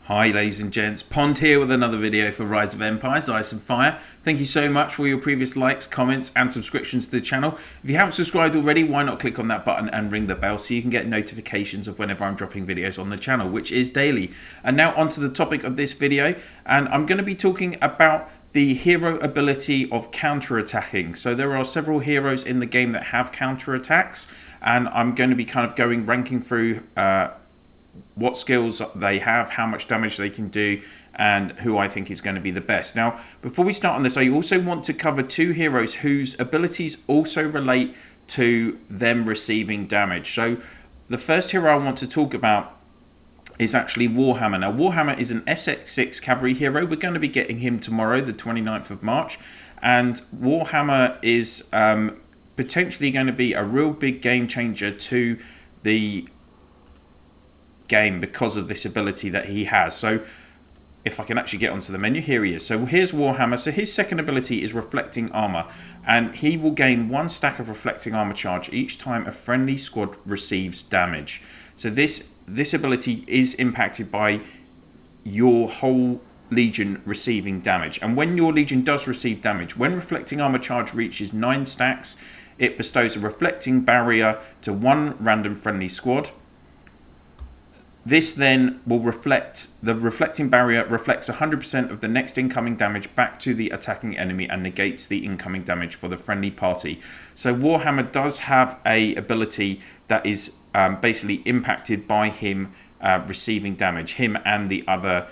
Hi ladies and gents, Pond here with another video for Rise of Empires, Ice and Fire. Thank you so much for your previous likes, comments and subscriptions to the channel. If you haven't subscribed already, why not click on that button and ring the bell so you can get notifications of whenever I'm dropping videos on the channel, which is daily. And now onto the topic of this video, and I'm going to be talking about the hero ability of counter-attacking. So there are several heroes in the game that have counter-attacks, and I'm going to be kind of ranking through what skills they have, how much damage they can do, and who I think is going to be the best. Now, before we start on this, I also want to cover two heroes whose abilities also relate to them receiving damage. So the first hero I want to talk about is actually Warhammer. Now, Warhammer is an SX6 cavalry hero. We're going to be getting him tomorrow, the 29th of March. And Warhammer is potentially going to be a real big game changer to the game because of this ability that he has. So if I can actually get onto the menu, here he is. So here's Warhammer. So his second ability is Reflecting Armor, and he will gain 1 stack of Reflecting Armor charge each time a friendly squad receives damage. So this ability is impacted by your whole legion receiving damage, and when your legion does receive damage, when Reflecting Armor charge reaches 9 stacks, it bestows a reflecting barrier to 1 random friendly squad. This then will reflect, the reflecting barrier reflects 100% of the next incoming damage back to the attacking enemy and negates the incoming damage for the friendly party. So Warhammer does have a ability that is basically impacted by him receiving damage, him and the other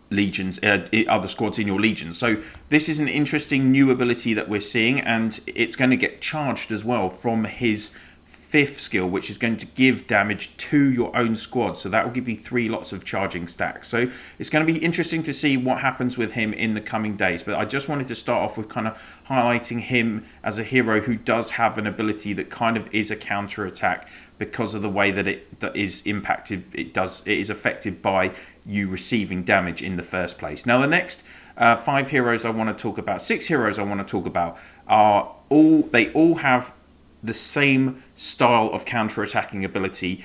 legions, other squads in your legion. So this is an interesting new ability that we're seeing, and it's going to get charged as well from his 5th skill, which is going to give damage to your own squad. So that will give you 3 lots of charging stacks. So it's going to be interesting to see what happens with him in the coming days. But I just wanted to start off with kind of highlighting him as a hero who does have an ability that kind of is a counter attack because of the way that it is impacted. It is affected by you receiving damage in the first place. Now the next 5 heroes I want to talk about, 6 heroes I want to talk about, are they all have the same style of counter-attacking ability,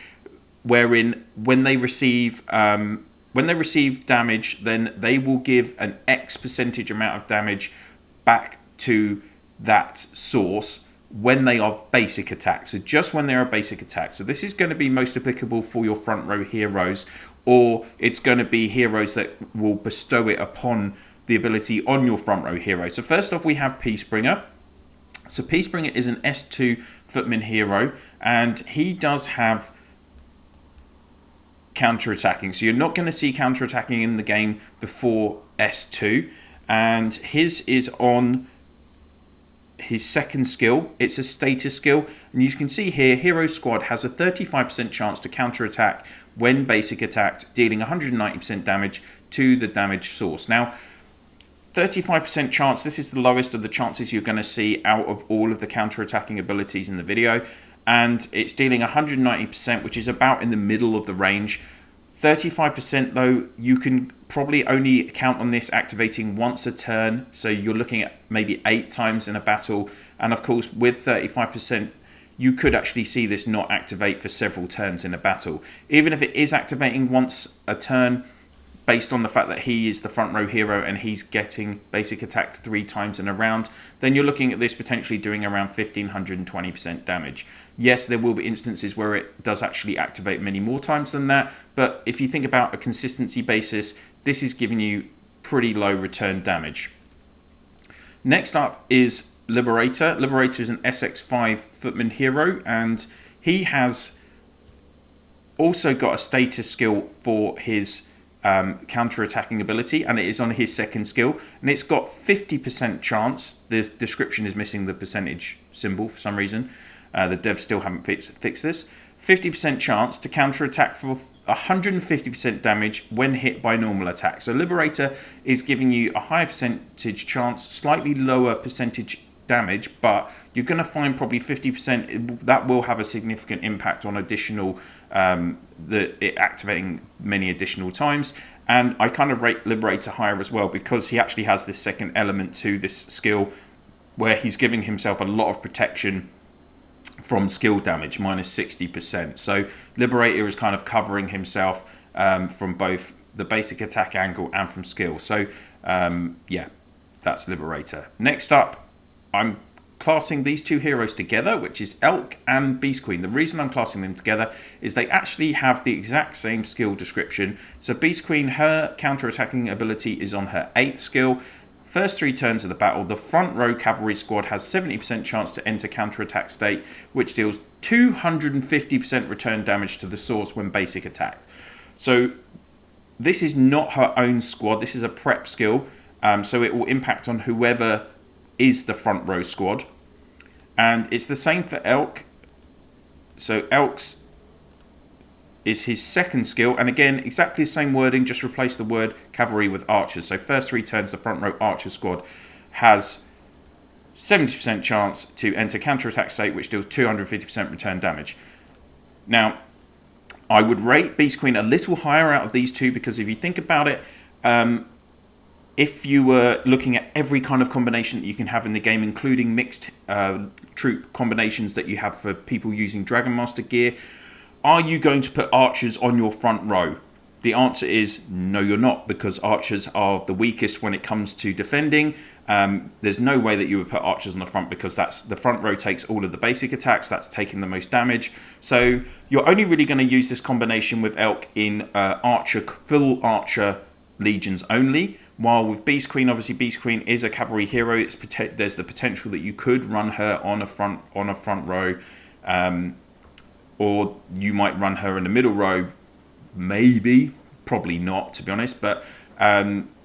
wherein when they receive damage, then they will give an X percentage amount of damage back to that source when they are basic attacks. So just when they are basic attacks. So this is going to be most applicable for your front row heroes, or it's going to be heroes that will bestow it upon the ability on your front row hero. So first off, we have Peacebringer. So Peacebringer is an S2 footman hero, and he does have counter-attacking. So you're not going to see counter-attacking in the game before S2, and his is on his 2nd skill. It's a status skill, and you can see here, Hero Squad has a 35% chance to counter-attack when basic attacked, dealing 190% damage to the damage source. Now, 35% chance, this is the lowest of the chances you're going to see out of all of the counter-attacking abilities in the video, and it's dealing 190%, which is about in the middle of the range. 35% though, you can probably only count on this activating once a turn, so you're looking at maybe 8 times in a battle, and of course with 35%, you could actually see this not activate for several turns in a battle. Even if it is activating once a turn, based on the fact that he is the front row hero and he's getting basic attacked 3 times in a round, then you're looking at this potentially doing around 1,520% damage. Yes, there will be instances where it does actually activate many more times than that, but if you think about a consistency basis, this is giving you pretty low return damage. Next up is Liberator. Liberator is an SX5 footman hero, and he has also got a status skill for his counter-attacking ability, and it is on his 2nd skill, and it's got 50% chance. The description is missing the percentage symbol for some reason. The devs still haven't fixed this. 50% chance to counter-attack for 150% damage when hit by normal attack. So Liberator is giving you a higher percentage chance, slightly lower percentage damage, but you're going to find probably 50% that will have a significant impact on additional it activating many additional times. And I kind of rate Liberator higher as well because he actually has this 2nd element to this skill where he's giving himself a lot of protection from skill damage, minus 60%. So Liberator is kind of covering himself from both the basic attack angle and from skill. So yeah, that's Liberator. Next up, I'm classing these two heroes together, which is Elk and Beast Queen. The reason I'm classing them together is they actually have the exact same skill description. So Beast Queen, her counter-attacking ability is on her 8th skill. First 3 turns of the battle, the front row cavalry squad has 70% chance to enter counter-attack state, which deals 250% return damage to the source when basic attacked. So this is not her own squad, this is a prep skill, so it will impact on whoever is the front row squad. And it's the same for Elk. So Elk's is his 2nd skill, and again exactly the same wording, just replace the word cavalry with archers. So first 3 turns the front row archer squad has 70% chance to enter counter-attack state, which deals 250% return damage. Now I would rate Beast Queen a little higher out of these two, because if you think about it, if you were looking at every kind of combination that you can have in the game, including mixed troop combinations that you have for people using Dragon Master gear, are you going to put archers on your front row? The answer is no, you're not, because archers are the weakest when it comes to defending. There's no way that you would put archers on the front, because that's the front row takes all of the basic attacks, that's taking the most damage. So you're only really going to use this combination with Elk in full archer legions only. While with Beast Queen, obviously Beast Queen is a cavalry hero. There's the potential that you could run her on a front row, or you might run her in the middle row. Maybe, probably not, to be honest. But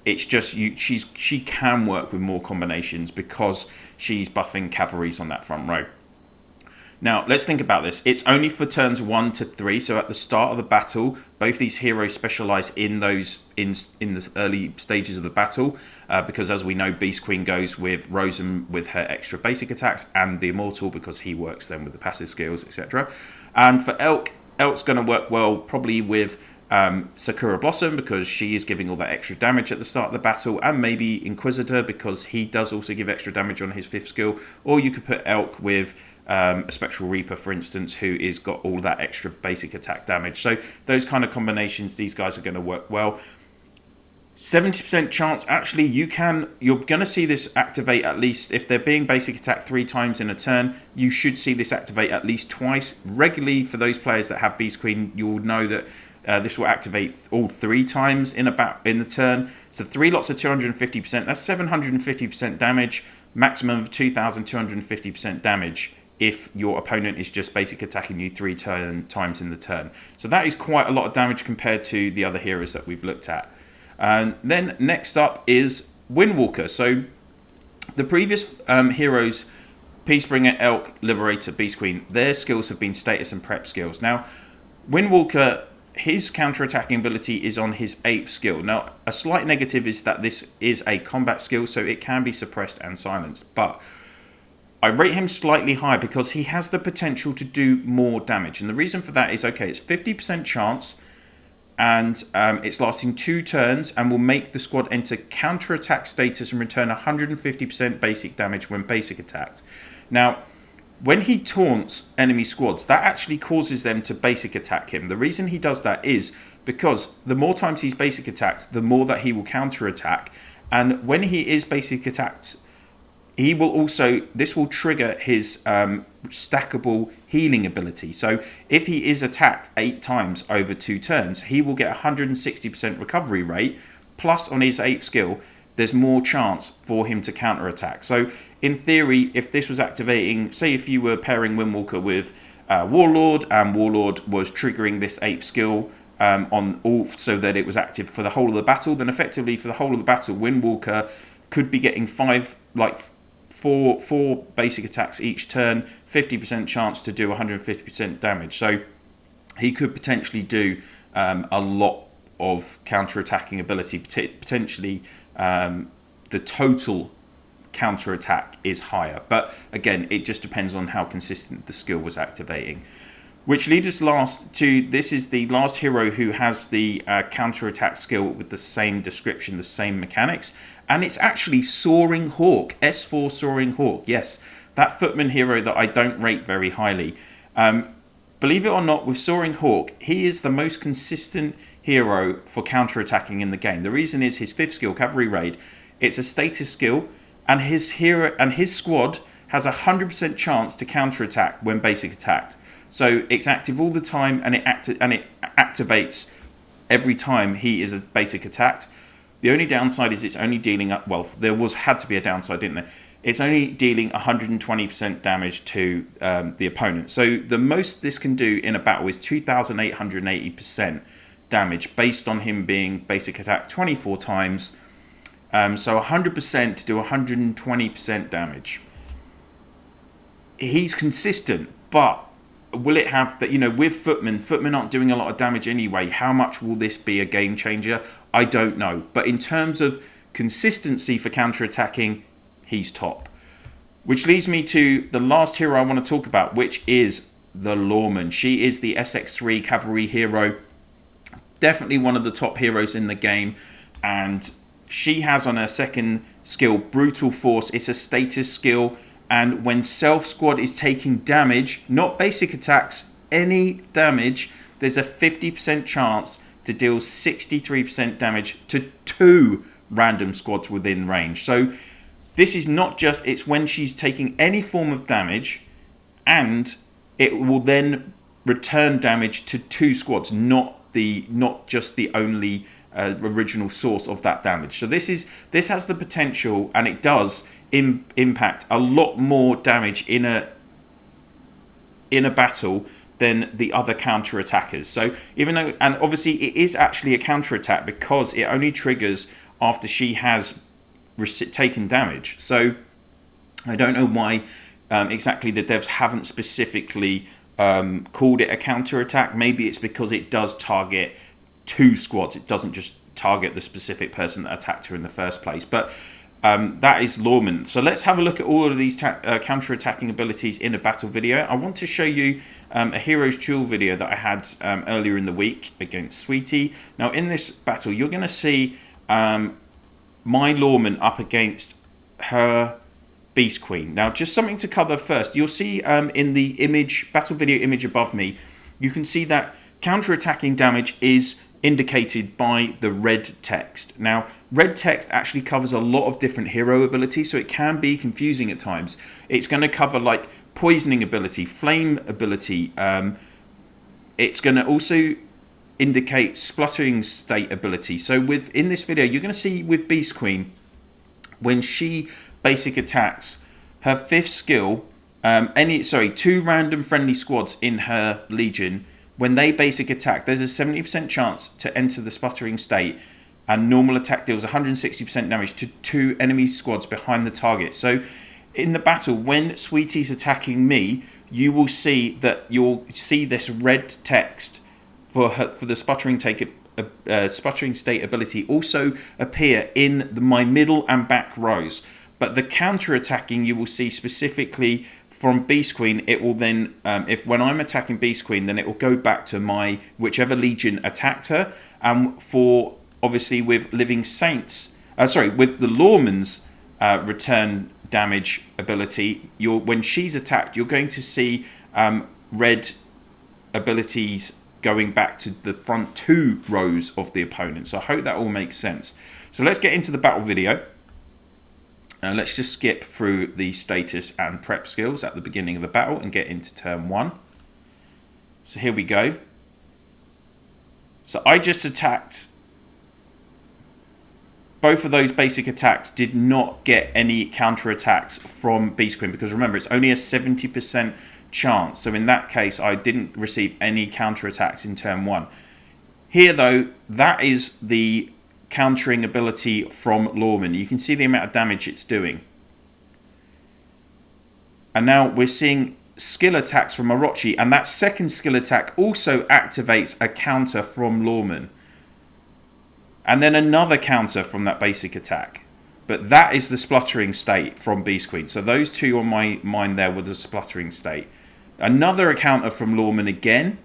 it's just she can work with more combinations because she's buffing cavalries on that front row. Now, let's think about this. It's only for turns 1 to 3, so at the start of the battle, both these heroes specialise in those in the early stages of the battle, because as we know, Beast Queen goes with Rosen with her extra basic attacks, and the Immortal because he works then with the passive skills, etc. And for Elk's going to work well probably with Sakura Blossom, because she is giving all that extra damage at the start of the battle, and maybe Inquisitor because he does also give extra damage on his 5th skill. Or you could put Elk with a Spectral Reaper, for instance, who is got all that extra basic attack damage. So those kind of combinations, these guys are going to work well. 70% chance, actually, you're going to see this activate at least, if they're being basic attack 3 times in a turn, you should see this activate at least twice. Regularly, for those players that have Beast Queen, you'll know that this will activate all 3 times in the turn. So 3 lots of 250%, that's 750% damage, maximum of 2,250% damage if your opponent is just basic attacking you 3 times in the turn. So that is quite a lot of damage compared to the other heroes that we've looked at. And then next up is Windwalker. So the previous heroes, Peacebringer, Elk, Liberator, Beast Queen, their skills have been status and prep skills. Now, Windwalker, his counter-attacking ability is on his 8th skill. Now, a slight negative is that this is a combat skill, so it can be suppressed and silenced. But I rate him slightly higher because he has the potential to do more damage. And the reason for that is, okay, it's 50% chance, and it's lasting 2 turns, and will make the squad enter counter-attack status and return 150% basic damage when basic attacked. Now, when he taunts enemy squads, that actually causes them to basic attack him. The reason he does that is because the more times he's basic attacked, the more that he will counter-attack. And when he is basic attacked, this will trigger his stackable healing ability. So if he is attacked 8 times over 2 turns, he will get 160% recovery rate, plus on his 8th skill, there's more chance for him to counterattack. So in theory, if this was activating, say if you were pairing Windwalker with Warlord, and Warlord was triggering this 8th skill on all, so that it was active for the whole of the battle, then effectively for the whole of the battle, Windwalker could be getting 4 basic attacks each turn, 50% chance to do 150% damage. So he could potentially do a lot of counter-attacking ability. Potentially the total counter-attack is higher. But again, it just depends on how consistent the skill was activating. Which leads us last to, this is the last hero who has the counter-attack skill with the same description, the same mechanics. And it's actually Soaring Hawk, S4 Soaring Hawk. Yes, that footman hero that I don't rate very highly. Believe it or not, with Soaring Hawk, he is the most consistent hero for counter-attacking in the game. The reason is his 5th skill, Cavalry Raid. It's a status skill, and his hero and his squad has a 100% chance to counter-attack when basic attacked. So it's active all the time, and it activates every time he is a basic attacked. The only downside is it's only dealing up. Well, had to be a downside, didn't there? It's only dealing 120% damage to the opponent. So the most this can do in a battle is 2,880% damage based on him being basic attack 24 times. So 100% to do 120% damage. He's consistent, but will it have that? With footmen aren't doing a lot of damage anyway. How much will this be a game changer? I don't know. But in terms of consistency for counter-attacking, he's top. Which leads me to the last hero I want to talk about, which is the Lawman. She is the SX3 cavalry hero. Definitely one of the top heroes in the game. And she has on her 2nd skill, Brutal Force. It's a status skill. And when Self Squad is taking damage, not basic attacks, any damage, there's a 50% chance to deal 63% damage to 2 random squads within range. So this is not just, it's when she's taking any form of damage, and it will then return damage to 2 squads, not just the only original source of that damage. So this has the potential, and it does impact a lot more damage in a battle than the other counter attackers. So even though, and obviously it is actually a counter attack because it only triggers after she has taken damage. So I don't know why exactly the devs haven't specifically called it a counter attack. Maybe it's because it does target 2 squads. It doesn't just target the specific person that attacked her in the first place. But that is Lawman. So let's have a look at all of these counter-attacking abilities in a battle video. I want to show you a Heroes Duel video that I had earlier in the week against Sweetie. Now in this battle, you're going to see my Lawman up against her Beast Queen. Now just something to cover first. You'll see in the battle video image above me, you can see that counter-attacking damage is indicated by the red text. Now red text actually covers a lot of different hero abilities, so it can be confusing at times. It's going to cover like poisoning ability, flame ability. It's going to also indicate spluttering state ability. So in this video you're going to see with Beast Queen, when she basic attacks, her 5th skill, 2 random friendly squads in her legion, when they basic attack, there's a 70% chance to enter the sputtering state, and normal attack deals 160% damage to 2 enemy squads behind the target. So in the battle, when Sweetie's attacking me, you will see that you'll see this red text for the sputtering state ability also appear in my middle and back rows. But the counter attacking you will see specifically from Beast Queen, it will then, when I'm attacking Beast Queen, then it will go back to my whichever legion attacked her. For obviously with Living Saints, with the Lawman's return damage ability, when she's attacked, you're going to see red abilities going back to the front 2 rows of the opponent. So I hope that all makes sense. So let's get into the battle video. Let's just skip through the status and prep skills at the beginning of the battle and get into turn 1. So here we go. So I just attacked. Both of those basic attacks did not get any counter attacks from Beast Queen, because remember, it's only a 70% chance. So in that case, I didn't receive any counter attacks in turn 1. Here though, that is the countering ability from Lawman. You can see the amount of damage it's doing. And now we're seeing skill attacks from Orochi, and that 2nd skill attack also activates a counter from Lawman. And then another counter from that basic attack. But that is the spluttering state from Beast Queen. So those 2 on my mind there were the spluttering state. Another counter from Lawman again.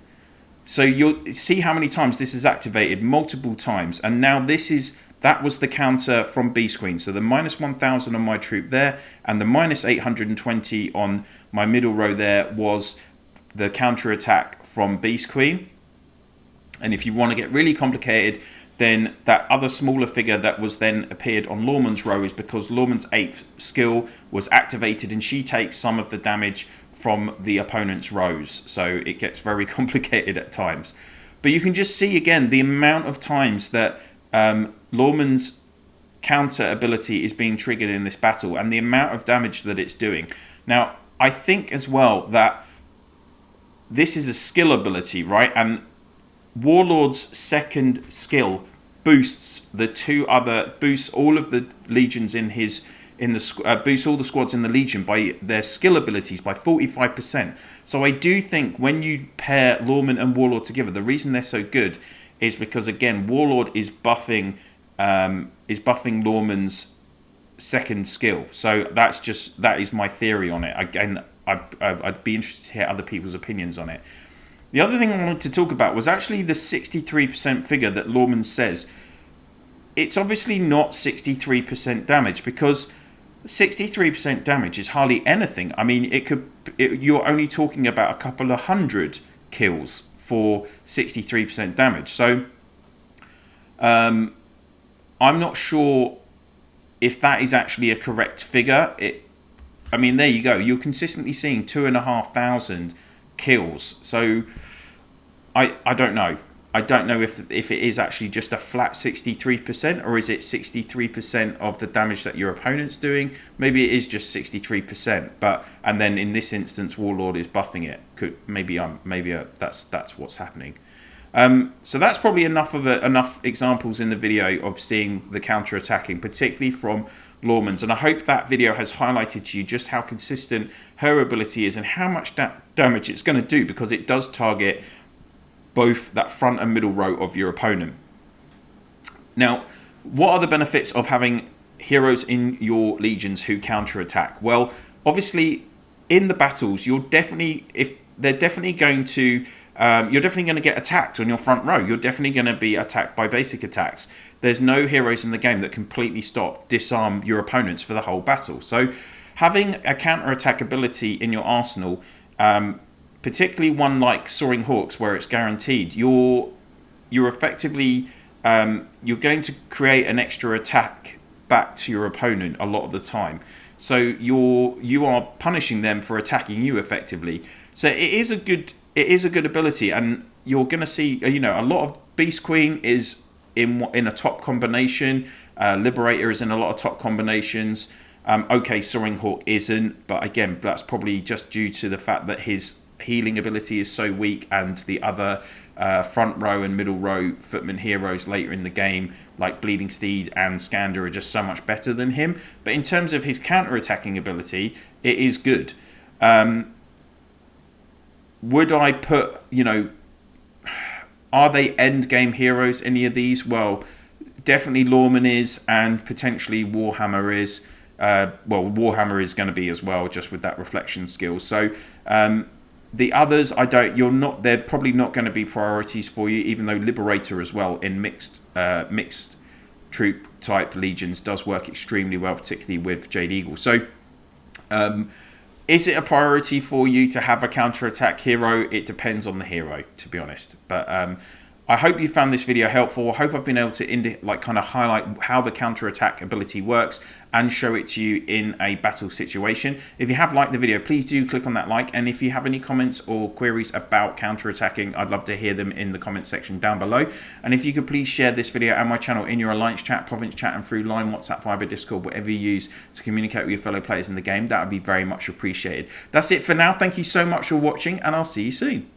So you'll see how many times this is activated, multiple times. And now that was the counter from Beast Queen. So the -1000 on my troop there, and the -820 on my middle row there was the counter attack from Beast Queen. And if you want to get really complicated, then that other smaller figure that was then appeared on Lawman's row is because Lawman's 8th skill was activated and she takes some of the damage from the opponent's rows. So it gets very complicated at times. But you can just see again the amount of times that Lawman's counter ability is being triggered in this battle and the amount of damage that it's doing. Now, I think as well that this is a skill ability, right? And Warlord's second skill boosts boosts all of the legions boosts all the squads in the legion by their skill abilities by 45%. So I do think when you pair Lawman and Warlord together, the reason they're so good is because again Warlord is buffing Lawman's second skill. So that is my theory on it. Again, I'd be interested to hear other people's opinions on it. The other thing I wanted to talk about was actually the 63% figure that Lawman says. It's obviously not 63% damage because 63% damage is hardly anything. I mean, you're only talking about a couple of hundred kills for 63% damage. So I'm not sure if that is actually a correct figure. I mean, there you go. You're consistently seeing 2,500 kills. So I don't know. I don't know if it is actually just a flat 63% or is it 63% of the damage that your opponent's doing. Maybe it is just 63%, and then in this instance Warlord is buffing it. That's what's happening. So that's probably enough examples in the video of seeing the counter attacking, particularly from Lawman's, and I hope that video has highlighted to you just how consistent her ability is and how much damage it's going to do, because it does target both that front and middle row of your opponent. Now, what are the benefits of having heroes in your legions who counter attack? Well, obviously in the battles you're definitely going to get attacked on your front row. You're definitely going to be attacked by basic attacks. There's no heroes in the game that completely disarm your opponents for the whole battle. So having a counter-attack ability in your arsenal, particularly one like Soaring Hawks where it's guaranteed, you're effectively you're going to create an extra attack back to your opponent a lot of the time. So you are punishing them for attacking you effectively. So it is a good ability, and you're going to see a lot of Beast Queen is in a top combination. Liberator is in a lot of top combinations. Okay, Soaring Hawk isn't, but again, that's probably just due to the fact that his healing ability is so weak, and the other front row and middle row footman heroes later in the game, like Bleeding Steed and Skander, are just so much better than him. But in terms of his counter-attacking ability, it is good. Would I put, are they end game heroes, any of these? Well, definitely Lawman is, and potentially Warhammer is. Warhammer is going to be as well, just with that reflection skill. So the others, they're probably not going to be priorities for you, even though Liberator as well in mixed troop type legions does work extremely well, particularly with Jade Eagle. So is it a priority for you to have a counter-attack hero? It depends on the hero, to be honest. But I hope you found this video helpful. I hope I've been able to kind of highlight how the counter-attack ability works and show it to you in a battle situation. If you have liked the video, please do click on that like. And if you have any comments or queries about counter-attacking, I'd love to hear them in the comment section down below. And if you could please share this video and my channel in your Alliance chat, Province chat, and through Line, WhatsApp, Viber, Discord, whatever you use to communicate with your fellow players in the game, that would be very much appreciated. That's it for now. Thank you so much for watching, and I'll see you soon.